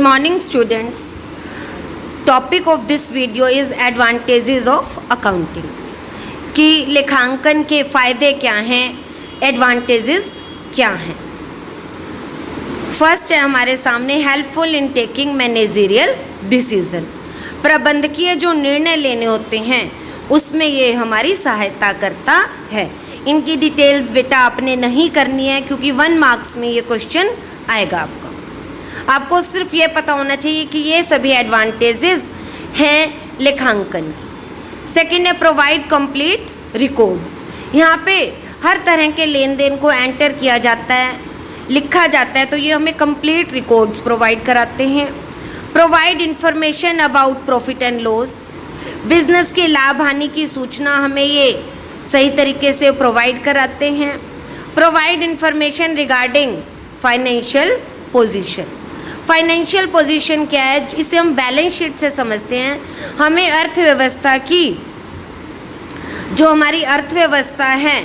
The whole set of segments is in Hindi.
Good morning, students. Topic of this video is advantages of accounting. कि लेखांकन के फ़ायदे क्या हैं, एडवांटेजेस क्या हैं. फर्स्ट है हमारे सामने helpful in taking managerial decision. प्रबंधकीय जो निर्णय लेने होते हैं उसमें ये हमारी सहायता करता है. इनकी डिटेल्स बेटा आपने नहीं करनी है क्योंकि 1 मार्क्स में ये क्वेश्चन आएगा. आपको सिर्फ ये पता होना चाहिए कि ये सभी एडवांटेजेस हैं लेखांकन की. सेकेंड है प्रोवाइड कंप्लीट रिकॉर्ड्स. यहाँ पे हर तरह के लेन देन को एंटर किया जाता है, लिखा जाता है, तो ये हमें कंप्लीट रिकॉर्ड्स प्रोवाइड कराते हैं. Provide information about profit and loss. Business के लाभ हानि की सूचना हमें ये सही तरीके से प्रोवाइड कराते हैं. Provide information regarding financial position. Financial position क्या है, इसे हम बैलेंस शीट से समझते हैं. हमें अर्थव्यवस्था की, जो हमारी अर्थव्यवस्था है,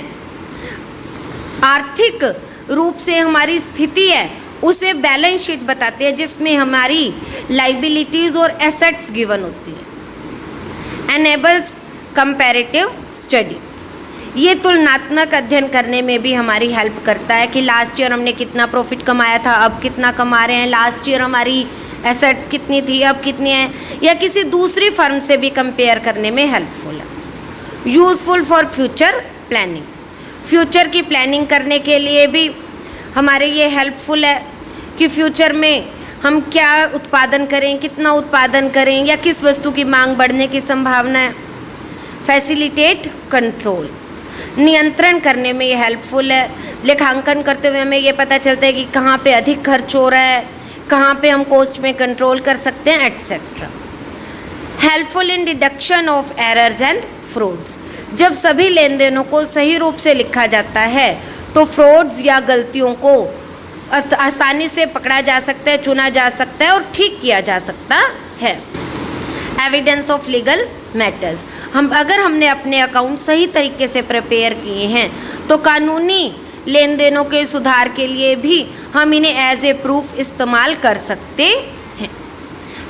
आर्थिक रूप से हमारी स्थिति है, उसे बैलेंस शीट बताते हैं जिसमें हमारी लाइबिलिटीज़ और एसेट्स गिवन होती हैं. Enables comparative study. ये तुलनात्मक अध्ययन करने में भी हमारी हेल्प करता है कि लास्ट ईयर हमने कितना प्रॉफिट कमाया था, अब कितना कमा रहे हैं, लास्ट ईयर हमारी एसेट्स कितनी थी, अब कितनी है, या किसी दूसरी फर्म से भी कंपेयर करने में हेल्पफुल है. Useful for future planning. Future की प्लानिंग करने के लिए भी हमारे ये हेल्पफुल है कि फ्यूचर में हम क्या उत्पादन करें, कितना उत्पादन करें, या किस वस्तु की मांग बढ़ने की संभावना है. Facilitate control. नियंत्रण करने में ये हेल्पफुल है. लेखांकन करते हुए हमें ये पता चलता है कि कहाँ पे अधिक खर्च हो रहा है, कहाँ पे हम कॉस्ट में कंट्रोल कर सकते हैं, etcetera. Helpful in deduction of errors and frauds. जब सभी लेन देनों को सही रूप से लिखा जाता है तो फ्रॉड्स या गलतियों को आसानी से पकड़ा जा सकता है, चुना जा सकता है और ठीक किया जा सकता है. Evidence of legal matters. अगर हमने अपने अकाउंट सही तरीके से प्रिपेयर किए हैं तो कानूनी लेन देनों के सुधार के लिए भी हम इन्हें एज ए प्रूफ इस्तेमाल कर सकते हैं.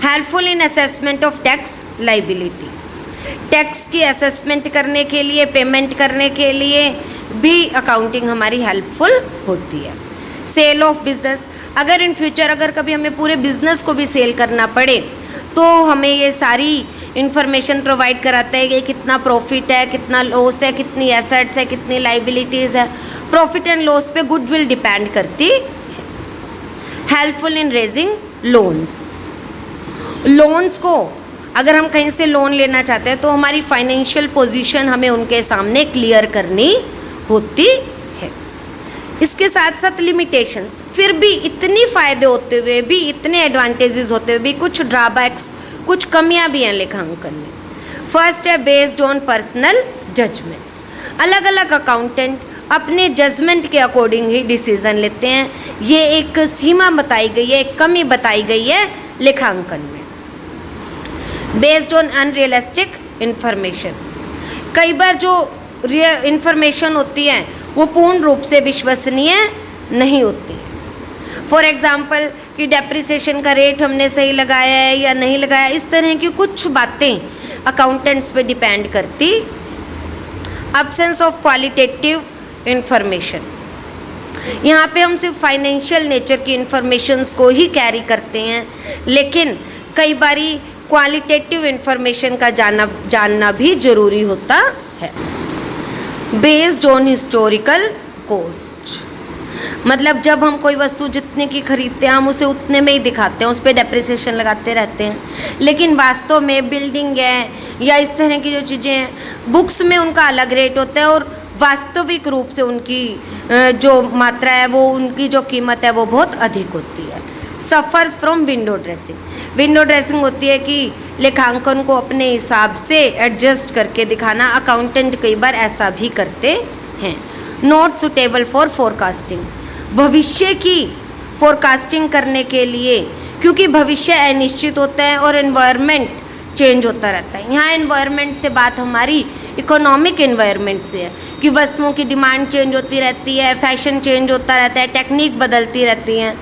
Helpful in assessment of tax liability. Tax की असेसमेंट करने के लिए, पेमेंट करने के लिए भी अकाउंटिंग हमारी हेल्पफुल होती है. Sale of business. अगर इन फ्यूचर अगर कभी हमें पूरे बिजनेस को भी सेल करना पड़े तो हमें ये सारी इन्फॉर्मेशन प्रोवाइड कराता है कि कितना प्रॉफिट है, कितना लॉस है, कितनी एसेट्स है, कितनी लाइबिलिटीज़ है. प्रॉफिट एंड लॉस पे गुडविल डिपेंड करती है. Helpful in raising loans. Loans को अगर हम कहीं से लोन लेना चाहते हैं तो हमारी फाइनेंशियल पोजीशन हमें उनके सामने क्लियर करनी होती है. इसके साथ साथ लिमिटेशंस. फिर भी इतनी फ़ायदे होते हुए भी, इतने एडवांटेजेस होते हुए भी कुछ ड्रॉबैक्स, कुछ कमियां भी हैं लेखांकन में. फर्स्ट है बेस्ड ऑन पर्सनल जजमेंट. अलग अलग अकाउंटेंट अपने जजमेंट के अकॉर्डिंग ही डिसीजन लेते हैं. ये एक सीमा बताई गई है, एक कमी बताई गई है लेखांकन में. Based on unrealistic information. कई बार जो इंफॉर्मेशन होती है वो पूर्ण रूप से विश्वसनीय नहीं होती है. फॉर एग्ज़ाम्पल कि डेप्रिसिएशन का रेट हमने सही लगाया है या नहीं लगाया, इस तरह की कुछ बातें अकाउंटेंट्स पे डिपेंड करती. Absence of qualitative information. यहाँ पे हम सिर्फ फाइनेंशियल नेचर की इंफॉर्मेशंस को ही कैरी करते हैं, लेकिन कई बारी क्वालिटेटिव इंफॉर्मेशन का जानना भी ज़रूरी होता है. Based on historical cost. मतलब जब हम कोई वस्तु जितने की खरीदते हैं हम उसे उतने में ही दिखाते हैं, उस पर डेप्रिसिएशन लगाते रहते हैं, लेकिन वास्तव में बिल्डिंग है या इस तरह की जो चीज़ें हैं बुक्स में उनका अलग रेट होता है और वास्तविक रूप से उनकी जो मात्रा है, वो उनकी जो कीमत है वो बहुत अधिक होती है. Suffers from window dressing. Window dressing होती है कि लेखांकन को अपने हिसाब से एडजस्ट करके दिखाना. अकाउंटेंट कई बार ऐसा भी करते हैं. Not suitable for forecasting. भविष्य की फोरकास्टिंग करने के लिए, क्योंकि भविष्य अनिश्चित होता है और एनवायरनमेंट चेंज होता रहता है. यहाँ एनवायरनमेंट से बात हमारी इकोनॉमिक एनवायरनमेंट से है कि वस्तुओं की डिमांड चेंज होती रहती है, फैशन चेंज होता रहता है, टेक्निक बदलती रहती हैं.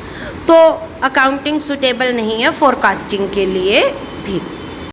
तो अकाउंटिंग सुटेबल नहीं है फोरकास्टिंग के लिए भी।